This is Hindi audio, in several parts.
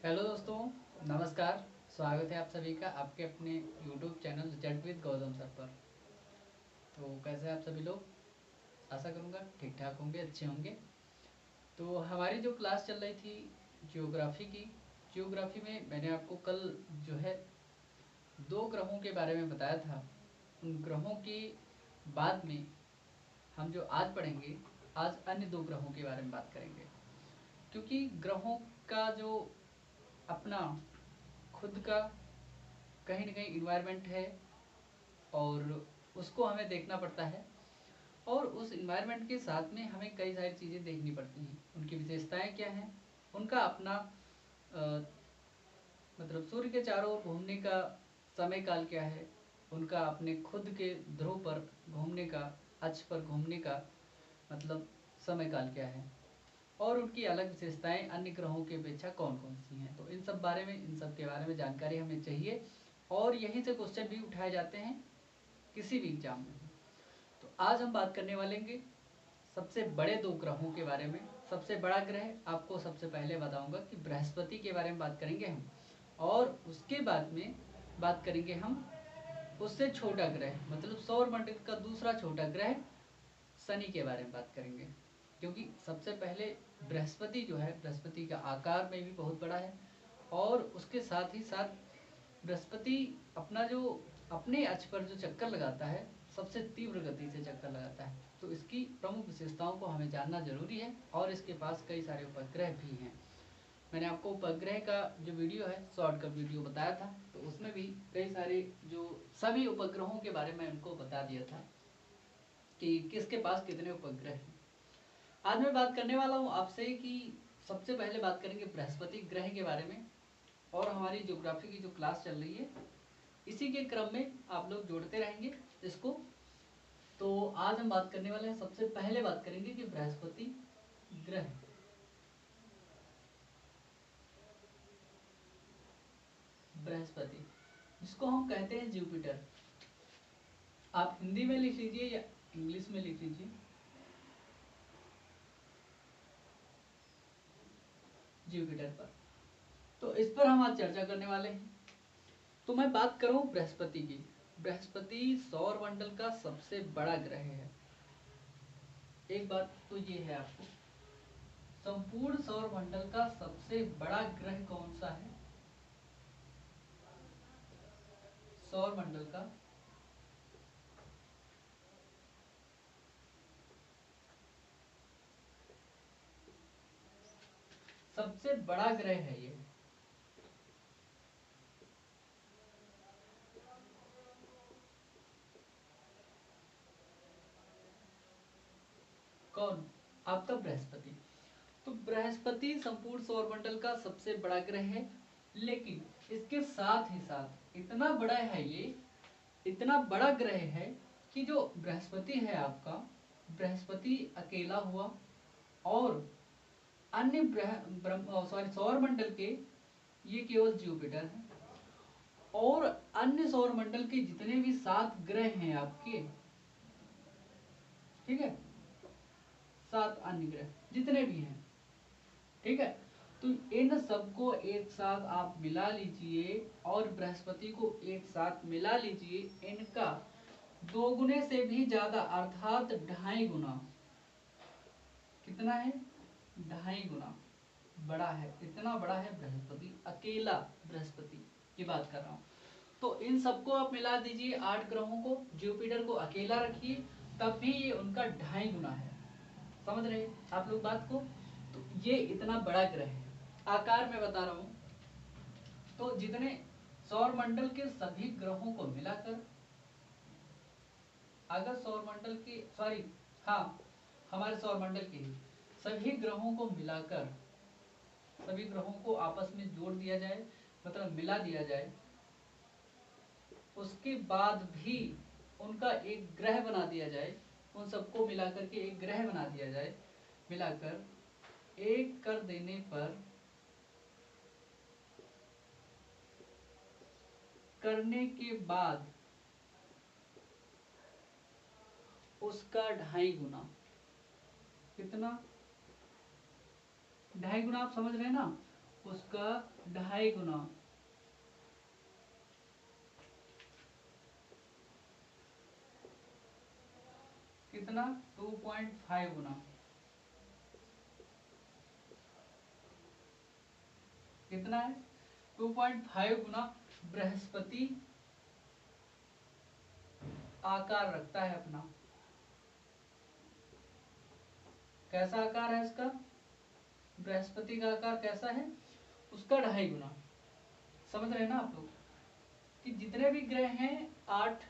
हेलो दोस्तों, नमस्कार। स्वागत है आप सभी का आपके अपने यूट्यूब चैनल जट विद गौतम सर पर। तो कैसे हैं आप सभी लोग? आशा करूँगा ठीक ठाक होंगे, अच्छे होंगे। तो हमारी जो क्लास चल रही थी जियोग्राफी की, जियोग्राफी में मैंने आपको कल जो है दो ग्रहों के बारे में बताया था। उन ग्रहों के बाद में हम जो आज पढ़ेंगे, आज अन्य दो ग्रहों के बारे में बात करेंगे। क्योंकि ग्रहों का जो अपना खुद का कहीं ना कहीं इन्वायरमेंट है और उसको हमें देखना पड़ता है, और उस इन्वायरमेंट के साथ में हमें कई सारी चीज़ें देखनी पड़ती हैं। उनकी विशेषताएं क्या हैं, उनका अपना अ, मतलब सूर्य के चारों ओर घूमने का समय काल क्या है, उनका अपने खुद के ध्रुव पर घूमने का, अक्ष पर घूमने का मतलब समय काल क्या है, और उनकी अलग विशेषताएं अन्य ग्रहों की अपेक्षा कौन कौन सी हैं। तो इन सब के बारे में जानकारी हमें चाहिए, और यहीं से क्वेश्चन भी उठाए जाते हैं किसी भी एग्जाम में। तो आज हम बात करने वाले हैं सबसे बड़े दो ग्रहों के बारे में। सबसे बड़ा ग्रह आपको सबसे पहले बताऊंगा कि बृहस्पति के बारे में बात करेंगे हम, और उसके बाद में बात करेंगे हम उससे छोटा ग्रह मतलब सौर मंडल का दूसरा छोटा ग्रह शनि के बारे में बात करेंगे। क्योंकि सबसे पहले बृहस्पति जो है, बृहस्पति का आकार में भी बहुत बड़ा है, और उसके साथ ही साथ बृहस्पति अपना जो अपने अक्ष पर जो चक्कर लगाता है, सबसे तीव्र गति से चक्कर लगाता है। तो इसकी प्रमुख विशेषताओं को हमें जानना जरूरी है, और इसके पास कई सारे उपग्रह भी हैं। मैंने आपको उपग्रह का जो वीडियो है, शॉर्टकट वीडियो बताया था, तो उसमें भी कई सारे जो सभी उपग्रहों के बारे में उनको बता दिया था कि किसके पास कितने उपग्रह हैं। आज मैं बात करने वाला हूँ आपसे कि सबसे पहले बात करेंगे बृहस्पति ग्रह के बारे में, और हमारी ज्योग्राफी की जो क्लास चल रही है इसी के क्रम में आप लोग जोड़ते रहेंगे इसको। तो आज हम बात करने वाले हैं, सबसे पहले बात करेंगे कि बृहस्पति ग्रह, बृहस्पति जिसको हम कहते हैं जुपिटर। आप हिंदी में लिख लीजिए या इंग्लिश में लिख लीजिए, जुपिटर पर। तो इस पर हम आज चर्चा करने वाले हैं। तो मैं बात करूं बृहस्पति की। बृहस्पति सौर मंडल का सबसे बड़ा ग्रह है। एक बात तो ये है आपको, संपूर्ण सौर मंडल का सबसे बड़ा ग्रह कौन सा है? सौर मंडल का सबसे बड़ा ग्रह है ये। कौन? आपका बृहस्पति। तो बृहस्पति संपूर्ण सौर मंडल का सबसे बड़ा ग्रह है, लेकिन इसके साथ ही साथ इतना बड़ा है ये, इतना बड़ा ग्रह है कि जो बृहस्पति है आपका, बृहस्पति अकेला हुआ, और अन्य सौर मंडल के ये केवल जुपिटर है, और अन्य सौर मंडल के जितने भी 7 ग्रह हैं आपके, ठीक है, 7 अन्य ग्रह जितने भी हैं, ठीक है, तो इन सबको एक साथ आप मिला लीजिए, और बृहस्पति को एक साथ मिला लीजिए, इनका 2 गुने से भी ज्यादा अर्थात 2.5 गुना। कितना है? 2.5 गुना बड़ा है। इतना बड़ा है बृहस्पति, अकेला बृहस्पति की बात कर रहा हूं। तो इन सबको आप मिला दीजिए, 8 ग्रहों को, जुपिटर को अकेला रखिए, तब भी ये उनका 2.5 गुना है। समझ रहे आप लोग बात को? तो ये इतना बड़ा ग्रह है। आकार में बता रहा हूं, तो जितने सौर मंडल के सभी ग्रहों को मिलाकर, अगर सौर मंडल के सॉरी हाँ हमारे सौर मंडल के ही सभी ग्रहों को मिलाकर, सभी ग्रहों को आपस में जोड़ दिया जाए, मतलब मिला दिया जाए, उसके बाद भी उनका एक ग्रह बना दिया जाए, उन सबको मिलाकर के एक ग्रह बना दिया जाए, मिलाकर एक कर देने पर, करने के बाद उसका 2.5 गुना। कितना? 2.5 गुना, आप समझ रहे हैं ना? उसका 2.5 गुना। कितना? 2.5 गुना। कितना है? 2.5 गुना बृहस्पति आकार रखता है अपना। कैसा आकार है इसका? बृहस्पति का आकार कैसा है? उसका 2.5 गुना। समझ रहे हैं ना आप लोग कि जितने भी ग्रह हैं 8,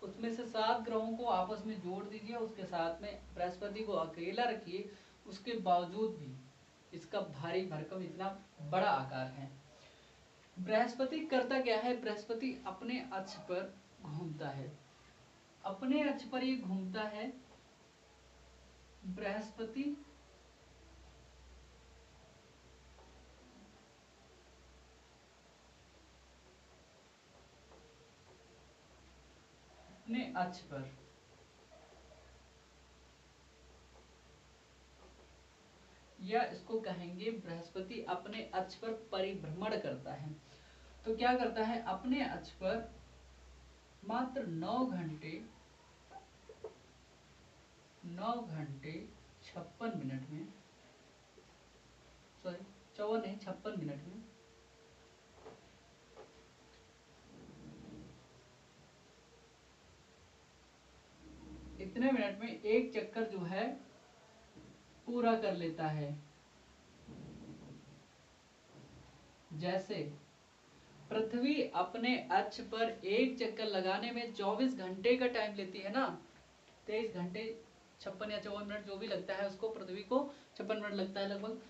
उसमें से 7 ग्रहों को आपस में जोड़ दीजिए, उसके साथ में बृहस्पति को अकेला रखिए, उसके बावजूद भी इसका भारी भरकम इतना बड़ा आकार है। बृहस्पति करता क्या है? बृहस्पति अपने अक्ष पर घूमता है। अपने अक्ष पर ये घूमता है बृहस्पति। अपने अक्ष पर या इसको कहेंगे बृहस्पति अपने अक्ष पर परिभ्रमण करता है। तो क्या करता है? अपने अक्ष पर मात्र 9 घंटे 56 मिनट में, सॉरी 54 नहीं 56 मिनट में इतने मिनट में एक चक्कर जो है पूरा कर लेता है। जैसे पृथ्वी अपने अक्ष पर एक चक्कर लगाने में 24 घंटे का टाइम लेती है ना, 23 घंटे 56 या 54 मिनट जो भी लगता है उसको, पृथ्वी को 56 मिनट लगता है लगभग।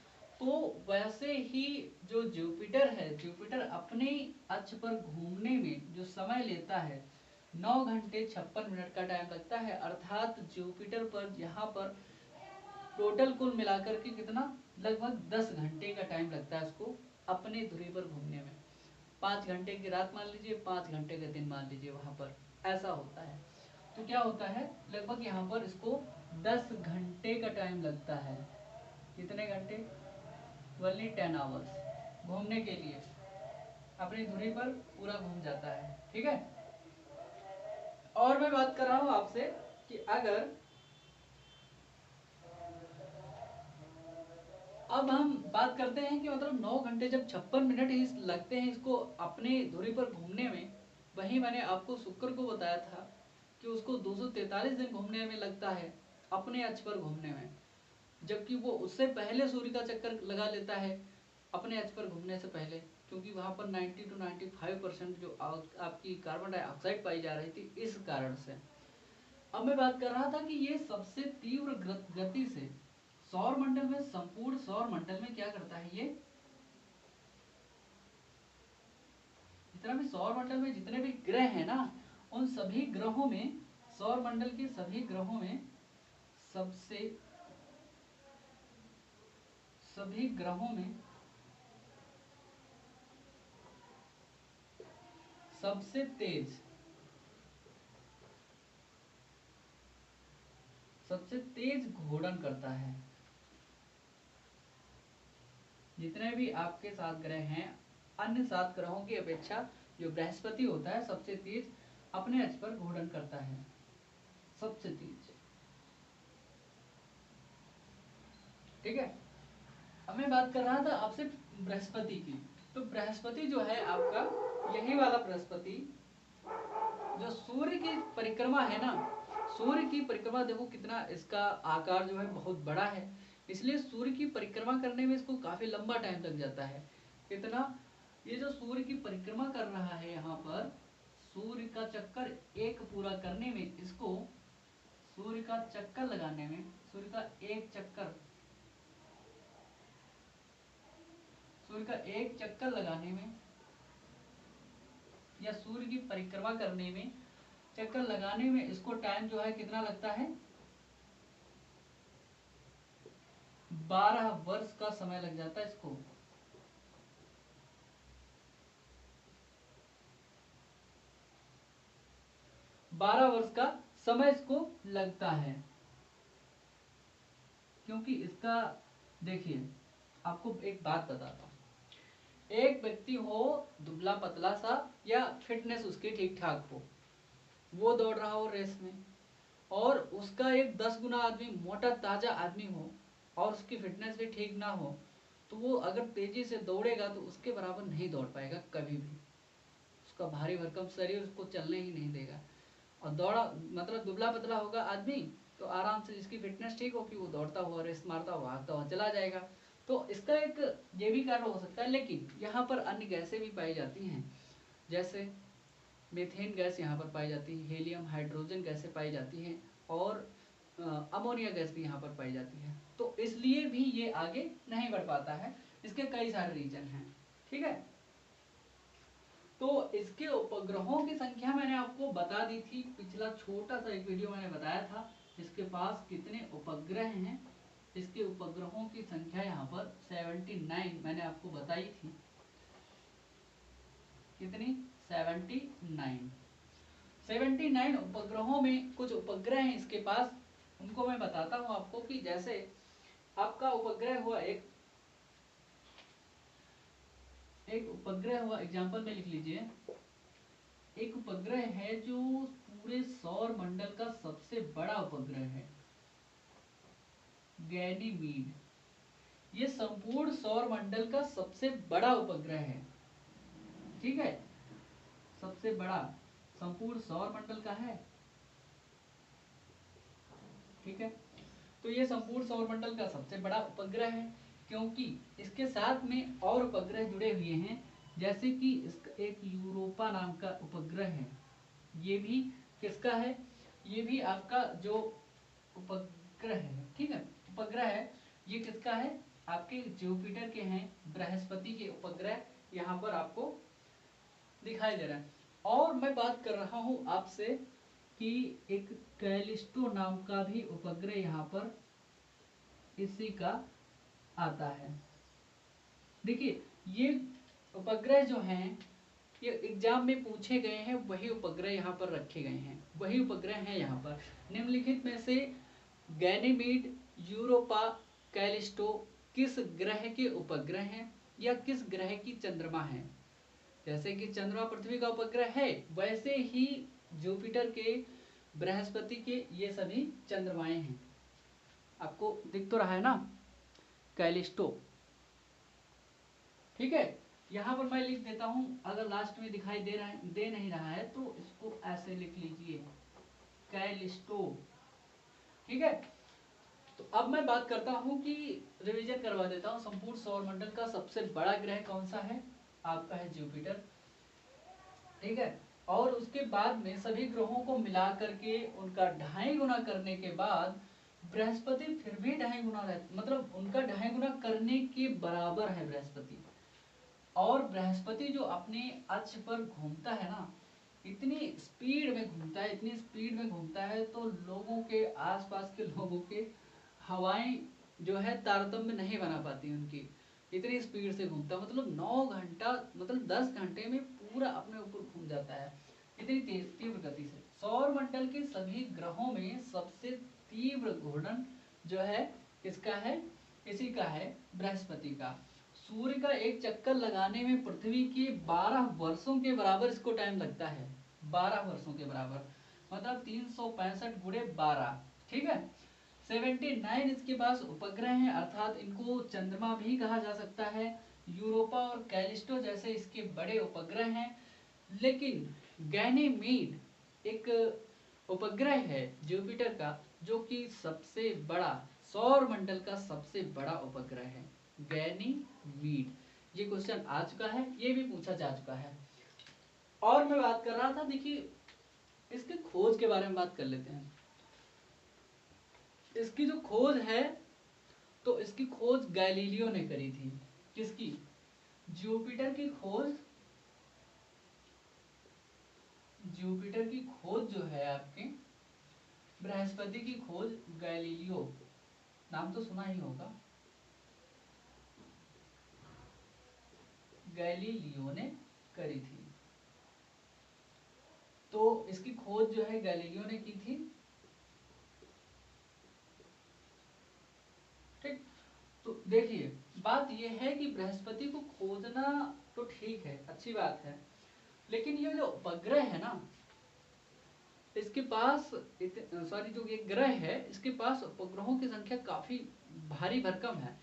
तो वैसे ही जो जुपिटर है, जुपिटर अपने अक्ष पर घूमने में जो समय लेता है 9 घंटे 56 मिनट का टाइम लगता है। अर्थात जुपिटर पर यहाँ पर टोटल कुल मिलाकर के कितना, लगभग 10 घंटे का टाइम लगता है उसको अपने धुरी पर घूमने में। 5 घंटे की रात मान लीजिए, 5 घंटे का दिन मान लीजिए, वहां पर ऐसा होता है। तो क्या होता है, लगभग यहाँ पर इसको 10 घंटे का टाइम लगता है। कितने घंटे? ओनली 10 आवर्स घूमने के लिए अपनी धुरी पर पूरा घूम जाता है। ठीक है। और मैं बात कर रहा हूं आपसे कि अगर अब हम बात करते हैं कि मतलब 9 घंटे जब 56 मिनट ही लगते हैं इसको अपने धुरी पर घूमने में, वहीं मैंने आपको शुक्र को बताया था कि उसको 243 दिन घूमने में लगता है अपने अक्ष पर घूमने में, जबकि वो उससे पहले सूर्य का चक्कर लगा लेता है अपने अक्ष पर घूमने से पहले, क्योंकि वहां पर 90 to 95% जो आपकी कार्बन डाइऑक्साइड पाई जा रही थी, इस कारण से। अब मैं बात कर रहा था कि ये सबसे तीव्र गति से सौर मंडल में, संपूर्ण सौर मंडल में क्या करता है, ये जितना भी सौर मंडल में जितने भी ग्रह हैं ना, उन सभी ग्रहों में, सौर मंडल के सभी ग्रहों में सभी ग्रहों में सबसे तेज घूर्णन करता है। जितने भी आपके 7 ग्रह हैं, अन्य 7 ग्रहों की अपेक्षा जो बृहस्पति होता है सबसे तेज अपने अक्ष पर घूर्णन करता है, सबसे तेज। ठीक है। अब मैं बात कर रहा था आपसे बृहस्पति की। तो बृहस्पति जो है आपका, यही वाला बृहस्पति जो सूर्य की परिक्रमा है ना, सूर्य की परिक्रमा देखो कितना इसका आकार जो है बहुत बड़ा है, इसलिए सूर्य की परिक्रमा करने में इसको काफी लंबा टाइम लग जाता है। कितना? ये जो सूर्य की परिक्रमा कर रहा है यहाँ पर, सूर्य का चक्कर एक पूरा करने में इसको, सूर्य का चक्कर लगाने में, सूर्य का एक चक्कर, सूर्य का एक चक्कर लगाने में या सूर्य की परिक्रमा करने में, चक्कर लगाने में इसको टाइम जो है कितना लगता है, 12 वर्ष का समय लग जाता है इसको। 12 वर्ष का समय इसको लगता है, क्योंकि इसका देखिए, आपको एक बात बताता हूं एक व्यक्ति हो दुबला पतला सा या फिटनेस उसकी ठीक ठाक हो, वो दौड़ रहा हो रेस में, और उसका एक 10 गुना आदमी मोटा ताजा आदमी हो और उसकी फिटनेस भी ठीक ना हो, तो वो अगर तेजी से दौड़ेगा तो उसके बराबर नहीं दौड़ पाएगा कभी भी। उसका भारी भरकम शरीर उसको चलने ही नहीं देगा। और दौड़ा मतलब दुबला पतला होगा आदमी तो आराम से, जिसकी फिटनेस ठीक हो कि वो दौड़ता हुआ रेस मारता हुआ भागता हुआ चला जाएगा। तो इसका एक ये भी कारण हो सकता है। लेकिन यहाँ पर अन्य गैसें भी पाई जाती हैं, जैसे मीथेन गैस यहाँ पर पाई जाती है, हीलियम हाइड्रोजन गैसें पाई जाती हैं, और अमोनिया गैस भी यहाँ पर पाई जाती है। तो इसलिए भी ये आगे नहीं बढ़ पाता है। इसके कई सारे रीजन हैं, ठीक है। तो इसके उपग्रहों की संख्या मैंने आपको बता दी थी, पिछला छोटा सा एक वीडियो मैंने बताया था इसके पास कितने उपग्रह हैं। इसके उपग्रहों की संख्या यहाँ पर 79 मैंने आपको बताई थी। कितनी? 79। 79 उपग्रहों में कुछ उपग्रह हैं इसके पास, उनको मैं बताता हूँ आपको। कि जैसे आपका उपग्रह हुआ एक उपग्रह हुआ, एग्जाम्पल में लिख लीजिए। एक उपग्रह है जो पूरे सौर मंडल का सबसे बड़ा उपग्रह है, गैनीमीड। ये संपूर्ण सौर मंडल का सबसे बड़ा उपग्रह है, ठीक है। सबसे बड़ा संपूर्ण सौर मंडल का है, ठीक है। तो ये संपूर्ण सौर मंडल का सबसे बड़ा उपग्रह है, क्योंकि इसके साथ में और उपग्रह जुड़े हुए हैं। जैसे कि इसका एक यूरोपा नाम का उपग्रह है, ये भी किसका है? ये भी आपका जो उपग्रह है, ठीक है, उपग्रह है, ये किसका है? आपके जुपिटर के हैं, बृहस्पति के उपग्रह यहाँ पर आपको दिखाई दे रहा है। और मैं बात कर रहा हूँ आपसे कि एक कैलिस्टो नाम का भी उपग्रह यहाँ पर इसी का आता है। देखिए ये उपग्रह जो हैं ये एग्जाम में पूछे गए हैं, वही उपग्रह यहाँ पर रखे गए हैं, वही उपग्रह हैं यहाँ पर। निम्नलिखित में से गैनीमीड, यूरोपा, कैलिस्टो किस ग्रह के उपग्रह हैं या किस ग्रह की चंद्रमा है? जैसे कि चंद्रमा पृथ्वी का उपग्रह है, वैसे ही जुपिटर के, बृहस्पति के ये सभी चंद्रमाएं हैं। आपको दिख तो रहा है ना, कैलिस्टो, ठीक है। यहाँ पर मैं लिख देता हूं, अगर लास्ट में दिखाई दे नहीं रहा है तो इसको ऐसे लिख लीजिए, कैलिस्टो, ठीक है। तो अब मैं बात करता हूं कि रिवीजन करवा देता हूं, संपूर्ण सौर मंडल का सबसे बड़ा ग्रह कौन सा है? आपका है जुपिटर, ठीक है। और उसके बाद में सभी ग्रहों को मिला करके उनका 2.5 गुना करने के बाद बृहस्पति फिर भी 2.5 गुना मतलब उनका 2.5 गुना करने के बराबर है बृहस्पति। और बृहस्पति जो अपने अक्ष पर घूमता है ना, इतनी स्पीड में घूमता है, इतनी स्पीड में घूमता है, तो लोगों के आसपास के लोगों के हवाएं जो है तारतम्य नहीं बना पाती उनकी, इतनी स्पीड से घूमता। मतलब 9 घंटा, मतलब 10 घंटे में पूरा अपने ऊपर घूम जाता है, इतनी तेज तीव्र गति से। सौर मंडल के सभी ग्रहों में सबसे तीव्र घूर्णन जो है किसका है? इसी का है, बृहस्पति का। सूर्य का एक चक्कर लगाने में पृथ्वी के 12 वर्षों के बराबर इसको टाइम लगता है, 12 वर्षों के बराबर, मतलब 365 गुणे 12, ठीक है। 79 इसके पास उपग्रह हैं, अर्थात इनको चंद्रमा भी कहा जा सकता है। यूरोपा और कैलिस्टो जैसे इसके बड़े उपग्रह हैं। लेकिन गैनीमीड एक उपग्रह है जुपिटर का, जो कि सबसे बड़ा, सौर मंडल का सबसे बड़ा उपग्रह है, गैनीमीड। ये क्वेश्चन आ चुका है, ये भी पूछा जा चुका है। और मैं बात कर रहा था, देखिए इसके खोज के बारे में बात कर लेते हैं। इसकी जो खोज है, तो इसकी खोज गैलीलियो ने करी थी। किसकी? जुपिटर की खोज, जुपिटर की खोज जो है आपके, बृहस्पति की खोज गैलीलियो, नाम तो सुना ही होगा, गैलीलियो ने करी थी। तो इसकी खोज जो है गैलीलियो ने की थी, ठीक। तो देखिए बात यह है कि बृहस्पति को खोजना तो ठीक है, अच्छी बात है, लेकिन ये जो उपग्रह है ना, इसके पास सॉरी जो ये ग्रह है इसके पास उपग्रहों की संख्या काफी भारी भरकम है।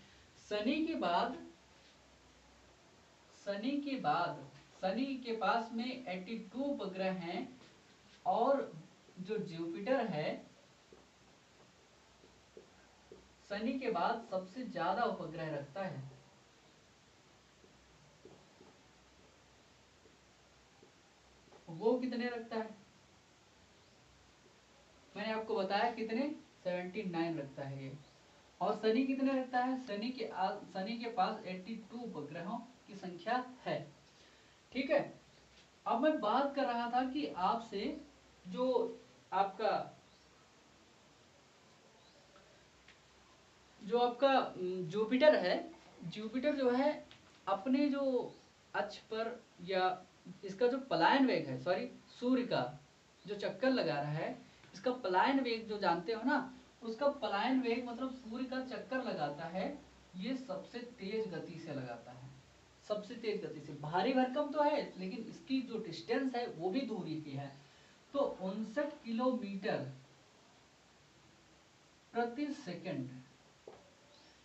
शनि के बाद शनि के पास में 82 उपग्रह हैं, और जो जुपिटर है शनि के बाद सबसे ज्यादा उपग्रह रखता है। वो कितने रखता है? मैंने आपको बताया कितने, 79 रखता है ये। और शनि कितने रखता है? शनि के पास 82 उपग्रहों की संख्या है। ठीक है, अब मैं बात कर रहा था कि आपसे जो आपका जुपिटर है, जुपिटर जो है अपने जो अक्ष पर, या इसका जो पलायन वेग है, सॉरी सूर्य का जो चक्कर लगा रहा है, इसका पलायन वेग जो जानते हो ना, उसका पलायन वेग मतलब सूर्य का चक्कर लगाता है, ये सबसे तेज गति से लगाता है, सबसे तेज गति से। भारी भरकम तो है, लेकिन इसकी जो डिस्टेंस है वो भी दूरी की है। तो 59 किलोमीटर प्रति सेकंड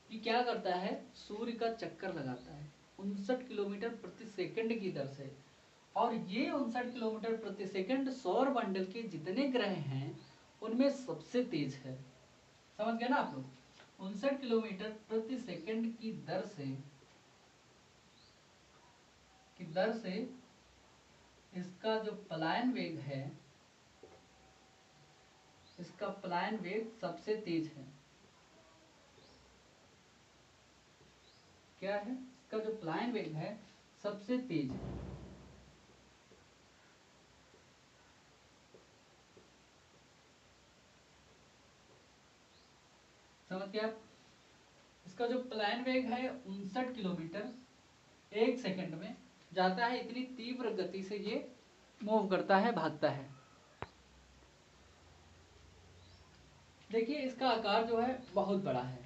ये क्या करता है, सूर्य का चक्कर लगाता है 59 किलोमीटर प्रति सेकंड की दर से। और ये 59 किलोमीटर प्रति सेकंड सौर मंडल के जितने ग्रह हैं उनमें सबसे तेज है। समझ गए ना आप लोग? 59 किलोमीटर प्रति सेकंड की दर से इसका जो पलायन वेग है, इसका पलायन वेग सबसे तेज है। क्या है? इसका जो पलायन वेग है सबसे तेज है। समझ गए आप? इसका जो पलायन वेग है 59 किलोमीटर 1 सेकंड में जाता है, इतनी तीव्र गति से ये मूव करता है, भागता है। देखिए इसका आकार जो है बहुत बड़ा है,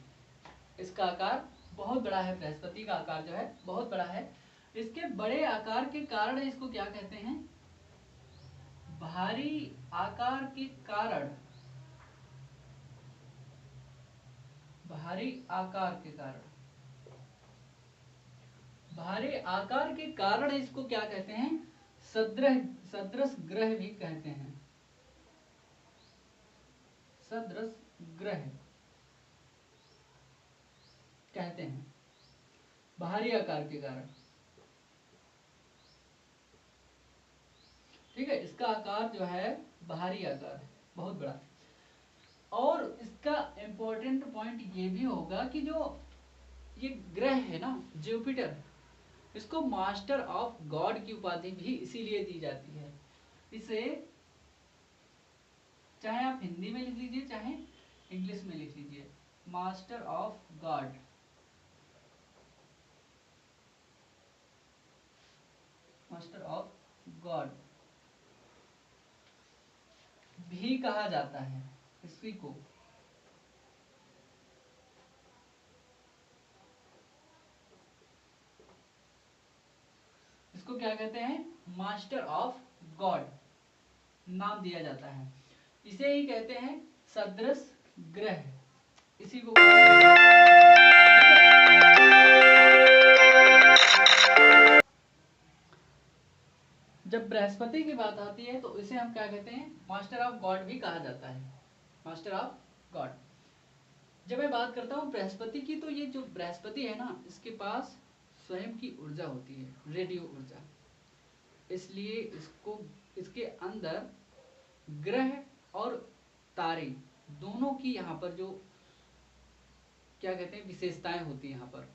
इसका आकार बहुत बड़ा है, बृहस्पति का आकार जो है बहुत बड़ा है। इसके बड़े आकार के कारण इसको क्या कहते हैं? भारी आकार के कारण, भारी आकार के कारण, भारी आकार के कारण इसको क्या कहते हैं? सदृश ग्रह भी कहते हैं, सदृश ग्रह कहते हैं, भारी आकार के कारण। ठीक है, इसका आकार जो है भारी आकार है, बहुत बड़ा। और इसका इंपॉर्टेंट पॉइंट ये भी होगा कि जो ये ग्रह है ना जुपिटर, इसको मास्टर ऑफ गॉड की उपाधि भी इसीलिए दी जाती है। इसे चाहे आप हिंदी में लिख लीजिए चाहे इंग्लिश में लिख लीजिए, master of God, master of God भी कहा जाता है इसी को। इसको क्या कहते हैं? मास्टर ऑफ गॉड नाम दिया जाता है। इसे ही कहते हैं सदृश ग्रह, इसी को जब बृहस्पति की बात आती है तो इसे हम क्या कहते हैं? मास्टर ऑफ गॉड भी कहा जाता है, मास्टर ऑफ गॉड। जब मैं बात करता हूँ बृहस्पति की, तो ये जो बृहस्पति है ना, इसके पास स्वयं की ऊर्जा होती है, रेडियो ऊर्जा, इसलिए इसको, इसके अंदर ग्रह और तारे दोनों की यहाँ पर जो क्या कहते हैं विशेषताएं होती है। यहाँ पर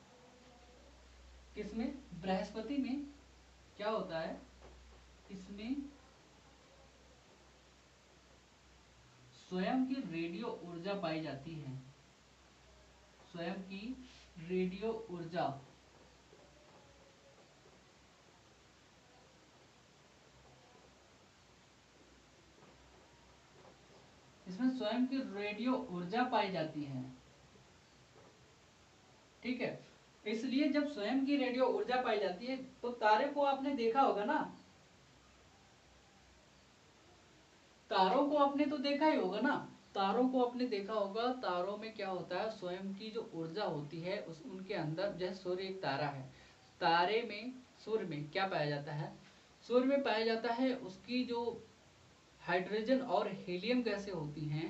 किसमें? बृहस्पति में क्या होता है, इसमें स्वयं की रेडियो ऊर्जा पाई जाती है, स्वयं की रेडियो ऊर्जा। इसमें स्वयं की रेडियो ऊर्जा पाई जाती है। ठीक है, इसलिए जब स्वयं की रेडियो ऊर्जा पाई जाती है तो तारे को आपने देखा होगा ना, तारों को आपने तो देखा ही होगा ना, तारों को आपने देखा होगा, तारों में क्या होता है, स्वयं की जो ऊर्जा होती है उस उनके अंदर, जैसे सूर्य एक तारा है, तारे में, सूर्य में क्या पाया जाता है, सूर्य में पाया जाता है उसकी जो हाइड्रोजन और हीलियम गैसें होती हैं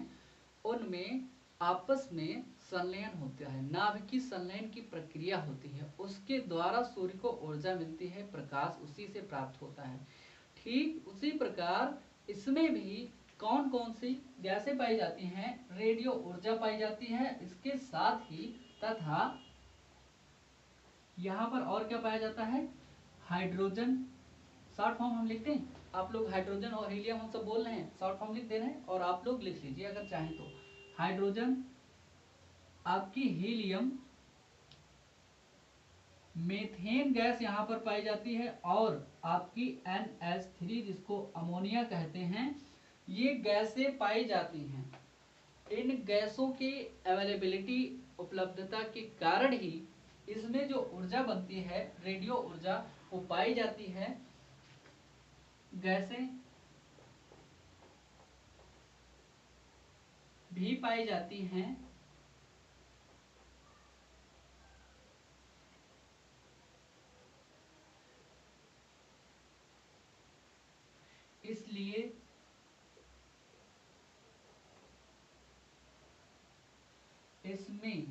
उनमें आपस में संलयन होता है, नाभिकीय संलयन की प्रक्रिया होती है, उसके द्वारा सूर्य को ऊर्जा मिलती है, प्रकाश उसी से प्राप्त होता है। ठीक उसी प्रकार इसमें भी कौन कौन सी गैसें पाई जाती हैं, रेडियो ऊर्जा पाई जाती है, इसके साथ ही तथा यहाँ पर और क्या पाया जाता है, हाइड्रोजन, शॉर्ट फॉर्म हम लिखते हैं, आप लोग हाइड्रोजन और हीलियम हम सब बोल रहे हैं, शॉर्ट फॉर्म लिख दे रहे हैं और आप लोग लिख लीजिए अगर चाहें तो, हाइड्रोजन, आपकी हीलियम, मीथेन गैस यहाँ पर पाई जाती है और आपकी NH3 जिसको अमोनिया कहते हैं, ये गैसें पाई जाती हैं। इन गैसों की अवेलेबिलिटी, उपलब्धता के कारण ही इसमें जो ऊर्जा बनती है, रेडियो ऊर्जा, वो पाई जाती है। गैसें भी पाई जाती हैं, इसलिए इसमें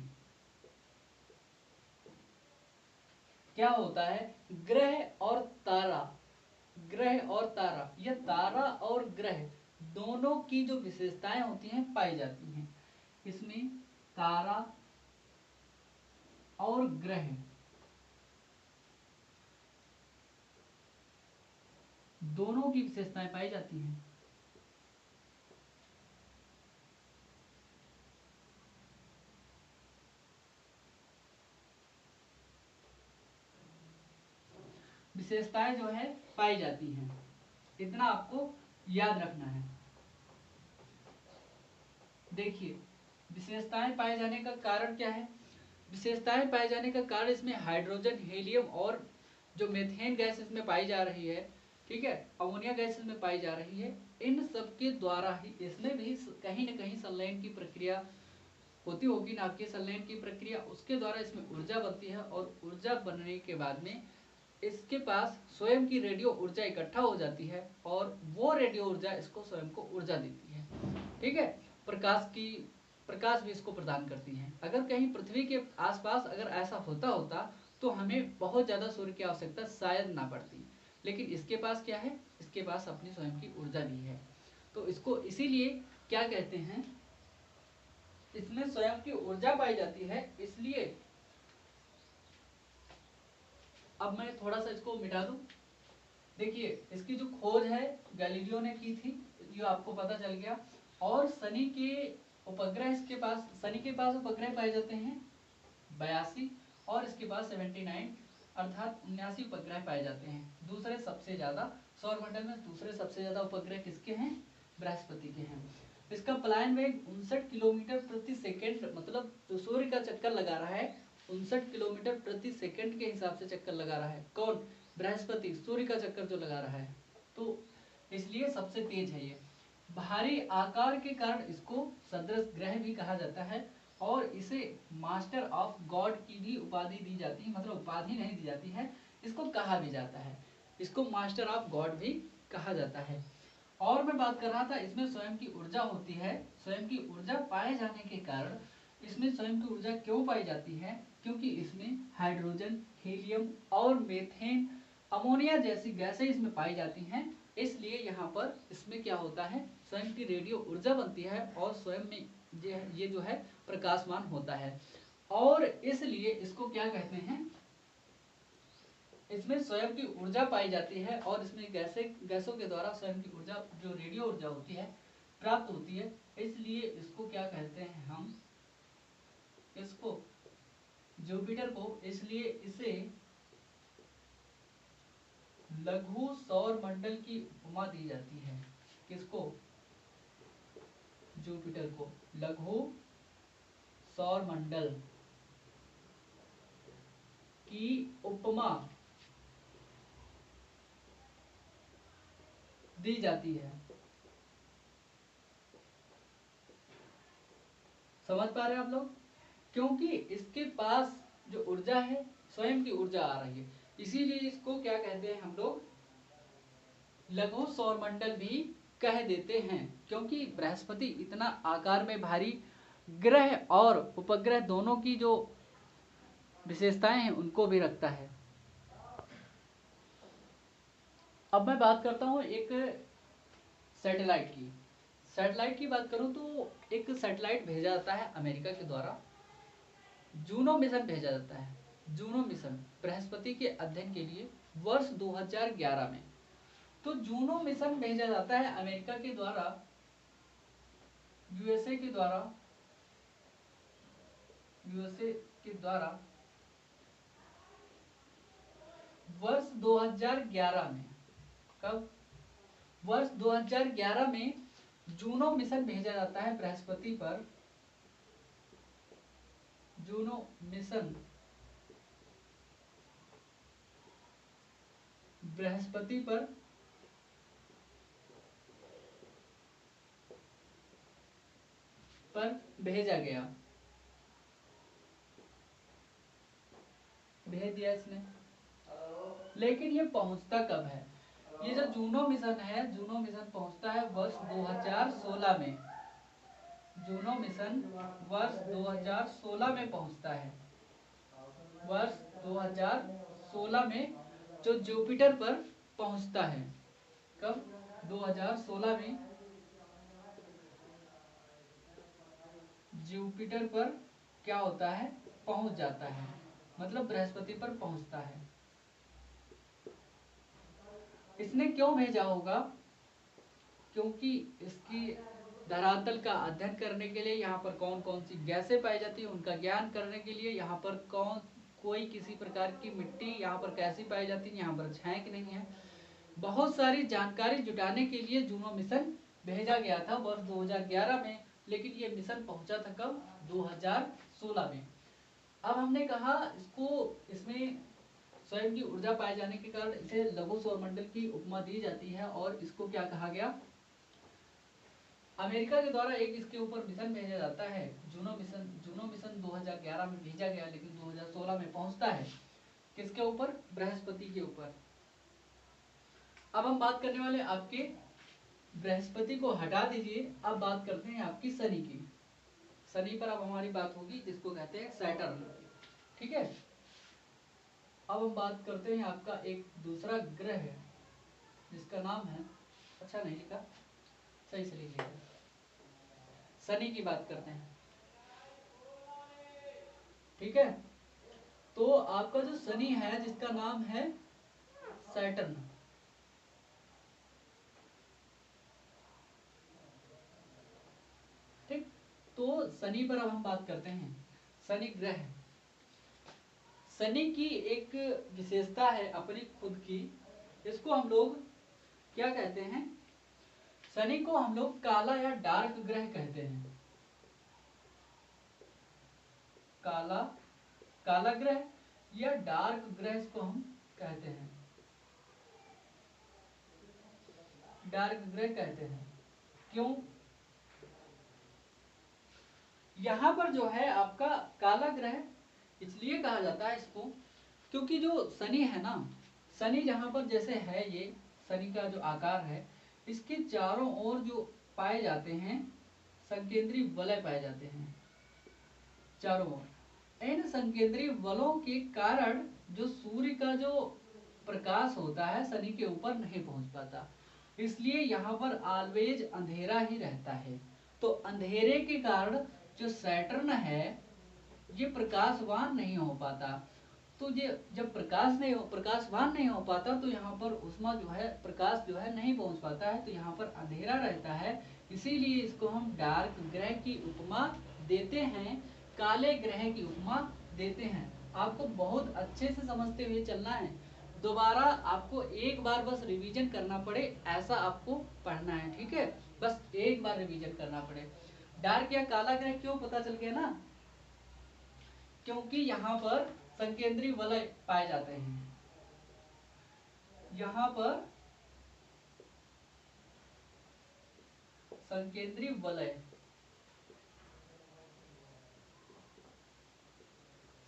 क्या होता है, ग्रह और तारा, ग्रह और तारा या तारा और ग्रह दोनों की जो विशेषताएं होती हैं पाई जाती हैं। इसमें तारा और ग्रह दोनों की विशेषताएं पाई जाती हैं। विशेषताएं जो है पाई जाती हैं, इतना आपको याद रखना है। देखिए विशेषताएं पाए जाने का कारण क्या है, विशेषताएं पाए जाने का कारण इसमें हाइड्रोजन, हीलियम और जो मीथेन गैस इसमें पाई जा रही है, ठीक है, अमोनिया गैस इसमें पाई जा रही है, इन सब के द्वारा ही इसमें भी कहीं न कहीं संलयन की प्रक्रिया होती होगी, नाभिकीय संलयन की प्रक्रिया, उसके द्वारा इसमें ऊर्जा बनती है और ऊर्जा बनने के बाद में इसके पास स्वयं की रेडियो ऊर्जा इकट्ठा हो जाती है और वो रेडियो ऊर्जा इसको स्वयं को ऊर्जा देती है। ठीक है, प्रकाश की, प्रकाश भी इसको प्रदान करती है। अगर कहीं पृथ्वी के आसपास अगर ऐसा होता होता तो हमें बहुत ज़्यादा सूर्य की आवश्यकता शायद ना पड़ती, लेकिन इसके पास क्या है, इसके पास अपनी स्वयं की ऊर्जा भी है, तो इसको इसीलिए क्या कहते हैं, इसमें स्वयं की ऊर्जा पाई जाती है, इसलिए अब मैं थोड़ा सा इसको मिटा दूं। देखिए इसकी जो खोज है गैलीलियो ने की थी, ये आपको पता चल गया। और शनि के उपग्रह इसके पास, शनि के पास उपग्रह पाए जाते हैं 82 और इसके पास 79 अर्थात 79 उपग्रह पाए जाते हैं। दूसरे सबसे ज्यादा सौरमंडल में दूसरे सबसे ज्यादा उपग्रह किसके हैं, बृहस्पति के हैं। इसका पलायन वेग 59 किलोमीटर प्रति सेकेंड, मतलब जो सूर्य का चक्कर लगा रहा है 59 किलोमीटर प्रति सेकेंड के हिसाब से चक्कर लगा रहा है, कौन, बृहस्पति, सूर्य का चक्कर जो लगा रहा है, तो इसलिए सबसे तेज है ये। भारी आकार के कारण इसको सदृश ग्रह भी कहा जाता है और इसे मास्टर ऑफ गॉड की भी उपाधि दी जाती है, मतलब उपाधि नहीं दी जाती है, इसको कहा भी जाता है, इसको मास्टर ऑफ गॉड भी कहा जाता है। और मैं बात कर रहा था इसमें स्वयं की ऊर्जा होती है, स्वयं की ऊर्जा पाए जाने के कारण इसमें स्वयं की ऊर्जा क्यों पाई जाती है, क्योंकि इसमें हाइड्रोजन, हीलियम और मीथेन, अमोनिया जैसी गैसें इसमें पाई जाती हैं, इसलिए यहाँ पर इसमें क्या होता है, स्वयं की रेडियो ऊर्जा बनती है और स्वयं में ये जो है प्रकाशमान होता है, और इसलिए इसको क्या कहते हैं, इसमें स्वयं की ऊर्जा पाई जाती है और इसमें गैसों के द्वारा स्वयं की ऊर्जा, जो रेडियो ऊर्जा होती है, प्राप्त होती है, इसलिए इसको क्या कहते हैं हम, इसको जुपिटर को, इसलिए इसे लघु सौर मंडल की उपमा दी जाती है। किसको, जुपिटर को लघु सौर मंडल की उपमा दी जाती है। समझ पा रहे हैं आप लोग? क्योंकि इसके पास जो ऊर्जा है स्वयं की ऊर्जा आ रही है, इसीलिए इसको क्या कहते हैं हम लोग, लघु सौरमंडल भी कह देते हैं। क्योंकि बृहस्पति इतना आकार में भारी ग्रह और उपग्रह दोनों की जो विशेषताएं हैं उनको भी रखता है। अब मैं बात करता हूं एक सैटेलाइट की। सैटेलाइट की बात करूं तो एक सैटेलाइट भेजा जाता है अमेरिका के द्वारा, जूनो मिशन भेजा जाता है। जूनो मिशन बृहस्पति के अध्ययन के लिए वर्ष 2011 में। तो जूनो मिशन भेजा जाता है अमेरिका के द्वारा, यूएसए के द्वारा, यूएसए के द्वारा वर्ष 2011 में। कब? वर्ष 2011 में जूनो मिशन भेजा जाता है बृहस्पति पर। जूनो मिशन बृहस्पति पर भेजा गया, भेज दिया इसने। लेकिन ये पहुंचता कब है? ये जो जूनो मिशन है, जूनो मिशन पहुंचता है वर्ष 2016 में। जूनो मिशन वर्ष 2016 में पहुंचता है। वर्ष 2016 में जो जुपिटर पर पहुंचता है। कब? 2016 में जुपिटर पर क्या होता है? पहुंच जाता है, मतलब बृहस्पति पर पहुंचता है। इसने क्यों भेजा होगा? क्योंकि इसकी धरातल का अध्ययन करने के लिए, यहाँ पर कौन कौन सी गैसें पाई जाती है उनका ज्ञान करने के लिए, यहाँ पर कोई किसी प्रकार की मिट्टी यहाँ पर कैसी पाई जाती है, यहाँ पर है कि नहीं है, बहुत सारी जानकारी जुटाने के लिए जूनो मिशन भेजा गया था वर्ष 2011 में। लेकिन ये मिशन पहुंचा था कब? 2016 में। अब हमने कहा इसमें स्वयं की ऊर्जा पाए जाने के कारण इसे लघु सौरमंडल की उपमा दी जाती है। और इसको क्या कहा गया? अमेरिका के द्वारा एक इसके ऊपर मिशन भेजा जाता है, जूनो मिशन। जूनो मिशन 2011 में भेजा गया, लेकिन 2016 में पहुंचता है। किसके ऊपर? बृहस्पति के ऊपर। अब हम बात करने वाले आपके बृहस्पति को हटा दीजिए, अब बात करते हैं आपकी शनि की। शनि पर अब हमारी बात होगी, जिसको कहते हैं सैटर्न। ठीक है। अब हम बात करते हैं आपका एक दूसरा ग्रह है जिसका नाम है, अच्छा नहीं लिखा, सही से लिख लिया, शनि की बात करते हैं। ठीक है। तो आपका जो शनि है जिसका नाम है सैटर्न। ठीक। तो शनि पर अब हम बात करते हैं। शनि ग्रह, शनि की एक विशेषता है अपनी खुद की, इसको हम लोग क्या कहते हैं? शनि को हम लोग काला या डार्क ग्रह कहते हैं। काला ग्रह या डार्क ग्रह इसको हम कहते हैं, डार्क ग्रह कहते हैं। क्यों? यहां पर जो है आपका काला ग्रह इसलिए कहा जाता है इसको, क्योंकि जो शनि है ना, शनि जहां पर जैसे है, ये शनि का जो आकार है, इसके चारों ओर जो पाए जाते हैं संकेंद्री वलय पाए जाते हैं चारों ओर। इन संकेंद्री वलों के कारण जो सूर्य का जो प्रकाश होता है शनि के ऊपर नहीं पहुंच पाता, इसलिए यहाँ पर ऑलवेज अंधेरा ही रहता है। तो अंधेरे के कारण जो सैटर्न है ये प्रकाशवान नहीं हो पाता। तो ये जब प्रकाशवान नहीं हो पाता तो यहाँ पर उष्मा जो है, प्रकाश जो है नहीं पहुंच पाता है, तो यहाँ पर अंधेरा रहता है। इसीलिए इसको हम डार्क ग्रह की उपमा देते हैं, काले ग्रह की उपमा देते हैं। आपको बहुत अच्छे से समझते हुए चलना है, दोबारा आपको एक बार बस रिवीजन करना पड़े ऐसा आपको पढ़ना है। ठीक है, बस एक बार रिवीजन करना पड़े। डार्क या काला ग्रह क्यों पता चल गया ना? क्योंकि यहाँ पर संकेंद्रीय वलय पाए जाते हैं। यहाँ पर संकेंद्रीय वलय,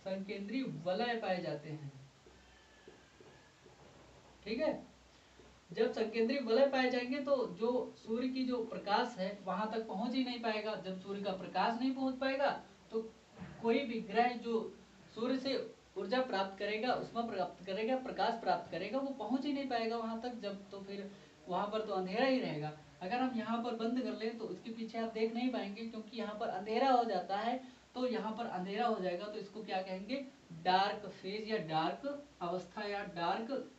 संकेंद्रीय वलय पाए जाते हैं। ठीक है, जब संकेंद्रीय वलय पाए जाएंगे तो जो सूर्य की जो प्रकाश है वहां तक पहुंच ही नहीं पाएगा। जब सूर्य का प्रकाश नहीं पहुंच पाएगा तो कोई भी ग्रह जो सूर्य से ऊर्जा प्राप्त करेगा, उष्मा प्राप्त करेगा, प्रकाश प्राप्त करेगा, वो पहुंच ही नहीं पाएगा वहां तक। जब तो फिर वहां पर तो अंधेरा ही रहेगा। अगर हम यहाँ पर बंद कर लें तो उसके पीछे आप देख नहीं पाएंगे, क्योंकि यहाँ पर अंधेरा हो जाता है। तो यहाँ पर अंधेरा हो जाएगा तो इसको क्या कहेंगे, डार्क फेज या डार्क अवस्था या डार्क,